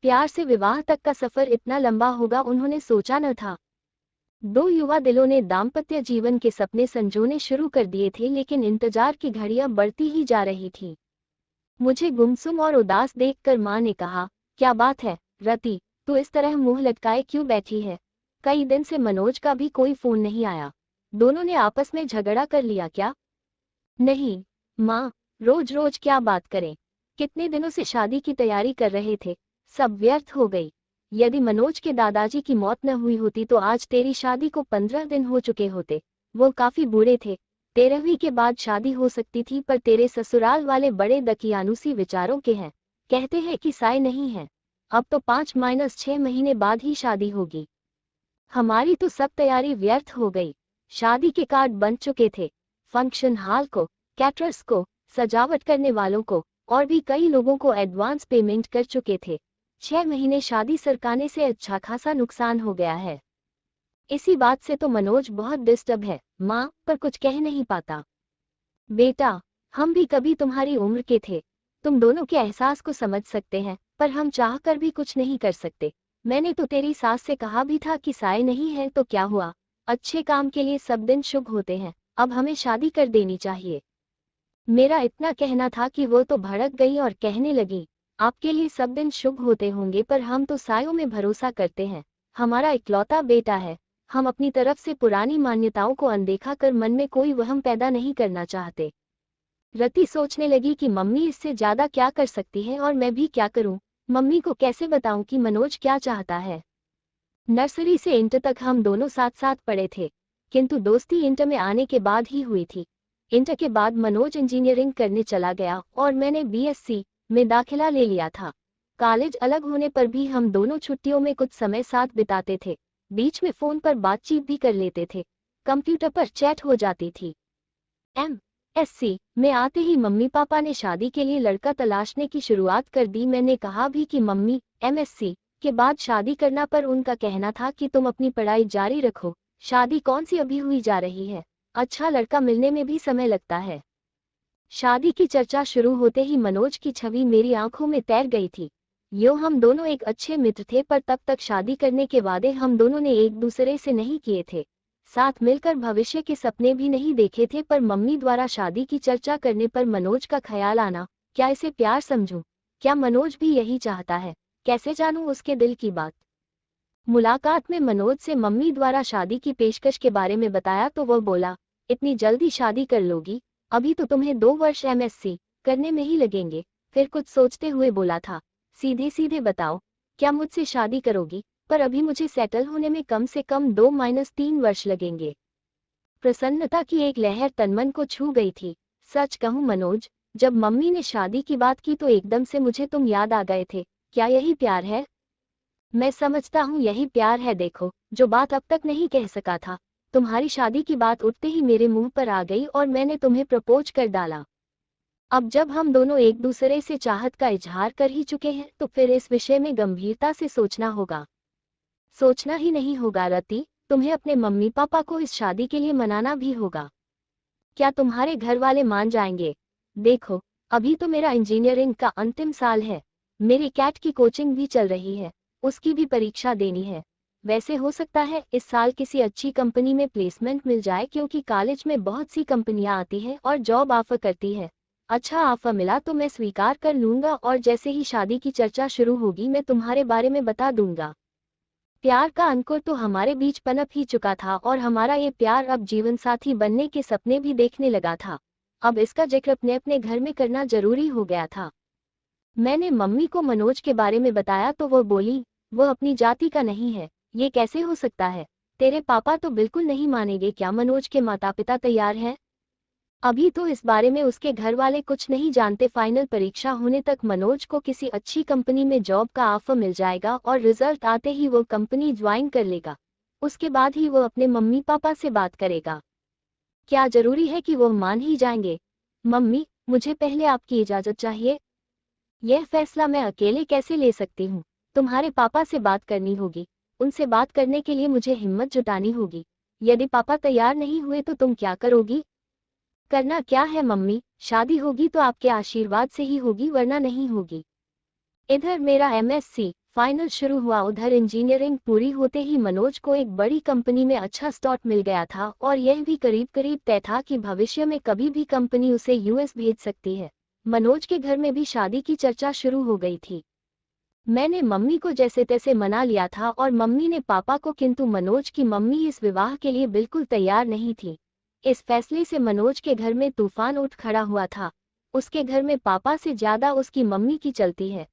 प्यार से विवाह तक का सफर इतना लंबा होगा उन्होंने सोचा न था। दो युवा दिलों ने दाम्पत्य जीवन के सपने संजोने शुरू कर दिए थे, लेकिन इंतजार की घड़ियां बढ़ती ही जा रही थी। मुझे गुमसुम और उदास देखकर माँ ने कहा, क्या बात है रति, तू इस तरह मुंह लटकाए क्यों बैठी है? कई दिन से मनोज का भी कोई फोन नहीं आया। दोनों ने आपस में झगड़ा कर लिया क्या? नहीं माँ, रोज रोज क्या बात करें। कितने दिनों से शादी की तैयारी कर रहे थे, सब व्यर्थ हो गई। यदि मनोज के दादाजी की मौत न हुई होती तो आज तेरी शादी को 15 दिन हो चुके होते। वो काफी बूढ़े थे, 13वीं के बाद शादी हो सकती थी, पर तेरे ससुराल वाले बड़े दकियानुसी विचारों के हैं। कहते हैं कि साय नहीं है। अब तो 5-6 महीने बाद ही शादी होगी। हमारी तो सब तैयारी व्यर्थ हो गई। शादी के कार्ड बन चुके थे, फंक्शन हॉल को, कैटरर्स को, सजावट करने वालों को और भी कई लोगों को एडवांस पेमेंट कर चुके थे। 6 महीने शादी सरकाने से अच्छा खासा नुकसान हो गया है। इसी बात से तो मनोज बहुत डिस्टर्ब है माँ, पर कुछ कह नहीं पाता। बेटा, हम भी कभी तुम्हारी उम्र के थे, तुम दोनों के एहसास को समझ सकते हैं, पर हम चाहकर भी कुछ नहीं कर सकते। मैंने तो तेरी सास से कहा भी था कि साय नहीं है तो क्या हुआ, अच्छे काम के लिए सब दिन शुभ होते हैं, अब हमें शादी कर देनी चाहिए। मेरा इतना कहना था कि वो तो भड़क गई और कहने लगी, आपके लिए सब दिन शुभ होते होंगे, पर हम तो सायों में भरोसा करते हैं। हमारा इकलौता बेटा है, हम अपनी तरफ से पुरानी मान्यताओं को अनदेखा कर मन में कोई वहम पैदा नहीं करना चाहते। रति सोचने लगी कि मम्मी इससे ज्यादा क्या कर सकती है और मैं भी क्या करूं। मम्मी को कैसे बताऊं कि मनोज क्या चाहता है। नर्सरी से इंटर तक हम दोनों साथ साथ पढ़े थे, किंतु दोस्ती इंटर में आने के बाद ही हुई थी। इंटर के बाद मनोज इंजीनियरिंग करने चला गया और मैंने बीएससी में दाखिला ले लिया था। कॉलेज अलग होने पर भी हम दोनों छुट्टियों में कुछ समय साथ बिताते थे, बीच में फोन पर बातचीत भी कर लेते थे, कंप्यूटर पर चैट हो जाती थी। एमएससी में आते ही मम्मी पापा ने शादी के लिए लड़का तलाशने की शुरुआत कर दी। मैंने कहा भी कि मम्मी, एमएससी के बाद शादी करना, पर उनका कहना था कि तुम अपनी पढ़ाई जारी रखो, शादी कौन सी अभी हुई जा रही है, अच्छा लड़का मिलने में भी समय लगता है। शादी की चर्चा शुरू होते ही मनोज की छवि मेरी आंखों में तैर गई थी। हम दोनों एक अच्छे मित्र थे, पर तब तक शादी करने के वादे हम दोनों ने एक दूसरे से नहीं किए थे, साथ मिलकर भविष्य के सपने भी नहीं देखे थे। पर मम्मी द्वारा शादी की चर्चा करने पर मनोज का ख्याल आना, क्या इसे प्यार समझूं? क्या मनोज भी यही चाहता है? कैसे जानूं उसके दिल की बात? मुलाकात में मनोज से मम्मी द्वारा शादी की पेशकश के बारे में बताया तो वह बोला, इतनी जल्दी शादी कर लोगी? अभी तो तुम्हें 2 वर्ष एमएससी करने में ही लगेंगे। फिर कुछ सोचते हुए बोला था, सीधे सीधे बताओ, क्या मुझसे शादी करोगी? पर अभी मुझे सेटल होने में कम से कम 2-3 वर्ष लगेंगे। प्रसन्नता की एक लहर तनमन को छू गई थी। सच कहूं मनोज, जब मम्मी ने शादी की बात की तो एकदम से मुझे तुम याद आ गए थे। क्या यही प्यार है? मैं समझता हूँ यही प्यार है। देखो, जो बात अब तक नहीं कह सका था, तुम्हारी शादी की बात उठते ही मेरे मुंह पर आ गई और मैंने तुम्हें प्रपोज कर डाला। अब जब हम दोनों एक दूसरे से चाहत का इजहार कर ही चुके हैं तो फिर इस विषय में गंभीरता से सोचना होगा। सोचना ही नहीं होगा रति, तुम्हें अपने मम्मी पापा को इस शादी के लिए मनाना भी होगा। क्या तुम्हारे घर वाले मान जाएंगे? देखो, अभी तो मेरा इंजीनियरिंग का अंतिम साल है, मेरी कैट की कोचिंग भी चल रही है, उसकी भी परीक्षा देनी है। वैसे हो सकता है इस साल किसी अच्छी कंपनी में प्लेसमेंट मिल जाए, क्योंकि कॉलेज में बहुत सी कंपनियां आती हैं और जॉब ऑफर करती है। अच्छा ऑफर मिला तो मैं स्वीकार कर लूंगा और जैसे ही शादी की चर्चा शुरू होगी मैं तुम्हारे बारे में बता दूंगा। प्यार का अंकुर तो हमारे बीच पनप ही चुका था और हमारा ये प्यार अब जीवन साथी बनने के सपने भी देखने लगा था। अब इसका जिक्र अपने अपने घर में करना जरूरी हो गया था। मैंने मम्मी को मनोज के बारे में बताया तो वह बोली, वह अपनी जाति का नहीं है। ये कैसे हो सकता है? तेरे पापा तो बिल्कुल नहीं मानेंगे। क्या मनोज के माता पिता तैयार हैं? अभी तो इस बारे में उसके घर वाले कुछ नहीं जानते। फाइनल परीक्षा होने तक मनोज को किसी अच्छी कंपनी में जॉब का ऑफर मिल जाएगा और रिजल्ट आते ही वो कंपनी ज्वाइन कर लेगा। उसके बाद ही वो अपने मम्मी पापा से बात करेगा। क्या जरूरी है कि वो मान ही जाएंगे? मम्मी, मुझे पहले आपकी इजाजत चाहिए। यह फैसला मैं अकेले कैसे ले सकती हूँ? तुम्हारे पापा से बात करनी होगी। उनसे बात करने के लिए मुझे हिम्मत जुटानी होगी। यदि पापा तैयार नहीं हुए तो तुम क्या करोगी? करना क्या है मम्मी, शादी होगी तो आपके आशीर्वाद से ही होगी, वरना नहीं होगी। इधर मेरा एमएससी फाइनल शुरू हुआ। उधर इंजीनियरिंग पूरी होते ही मनोज को एक बड़ी कंपनी में अच्छा स्लॉट मिल गया था और यह भी करीब करीब तय था कि भविष्य में कभी भी कंपनी उसे यूएस भेज सकती है। मनोज के घर में भी शादी की चर्चा शुरू हो गई थी। मैंने मम्मी को जैसे तैसे मना लिया था और मम्मी ने पापा को, किंतु मनोज की मम्मी इस विवाह के लिए बिल्कुल तैयार नहीं थी। इस फैसले से मनोज के घर में तूफान उठ खड़ा हुआ था। उसके घर में पापा से ज्यादा उसकी मम्मी की चलती है।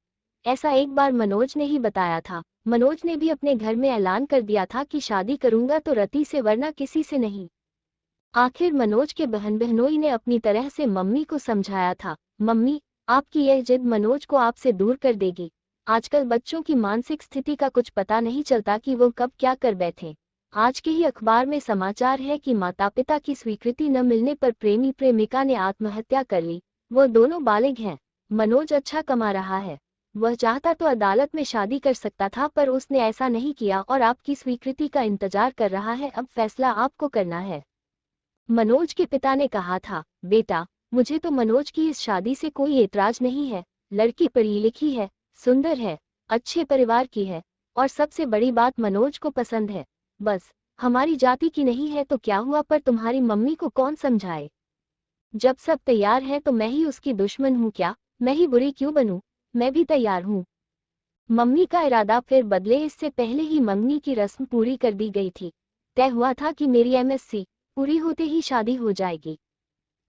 ऐसा एक बार मनोज ने ही बताया था। मनोज ने भी अपने घर में ऐलान कर दिया था कि शादी करूंगा तो रति से वरना किसी से नहीं। आखिर मनोज के बहन बहनोई ने अपनी तरह से मम्मी को समझाया था, मम्मी, आपकी यह जिद मनोज को आपसे दूर कर देगी। आजकल बच्चों की मानसिक स्थिति का कुछ पता नहीं चलता कि वो कब क्या कर बैठे। आज के ही अखबार में समाचार है कि माता पिता की स्वीकृति न मिलने पर प्रेमी प्रेमिका ने आत्महत्या कर ली। वो दोनों बालिग हैं। मनोज अच्छा कमा रहा है। वह चाहता तो अदालत में शादी कर सकता था, पर उसने ऐसा नहीं किया और आपकी स्वीकृति का इंतजार कर रहा है। अब फैसला आपको करना है। मनोज के पिता ने कहा था, बेटा, मुझे तो मनोज की इस शादी से कोई ऐतराज नहीं है। लड़की पढ़ी लिखी है, सुंदर है, अच्छे परिवार की है और सबसे बड़ी बात मनोज को पसंद है। बस हमारी जाति की नहीं है तो क्या हुआ, पर तुम्हारी मम्मी को कौन समझाए। जब सब तैयार है तो मैं ही उसकी दुश्मन हूँ क्या? मैं ही बुरी क्यों बनूं? मैं भी तैयार हूँ। मम्मी का इरादा फिर बदले। इससे पहले ही मंगनी की रस्म पूरी कर दी गई थी। तय हुआ था कि मेरी एमएससी पूरी होते ही शादी हो जाएगी।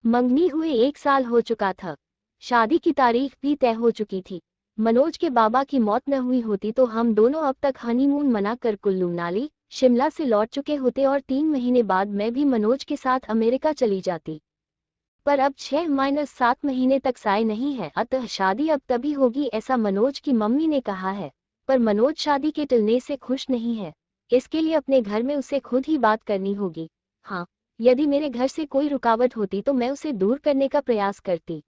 मंगनी हुए 1 साल हो चुका था। शादी की तारीख भी तय हो चुकी थी। मनोज के बाबा की मौत न हुई होती तो हम दोनों अब तक हनीमून मनाकर कुल्लू मनाली, शिमला से लौट चुके होते और 3 महीने बाद मैं भी मनोज के साथ अमेरिका चली जाती। पर अब 6-7 महीने तक साय नहीं है, अतः शादी अब तभी होगी, ऐसा मनोज की मम्मी ने कहा है। पर मनोज शादी के टलने से खुश नहीं है। इसके लिए अपने घर में उसे खुद ही बात करनी होगी। हाँ, यदि मेरे घर से कोई रुकावट होती तो मैं उसे दूर करने का प्रयास करती।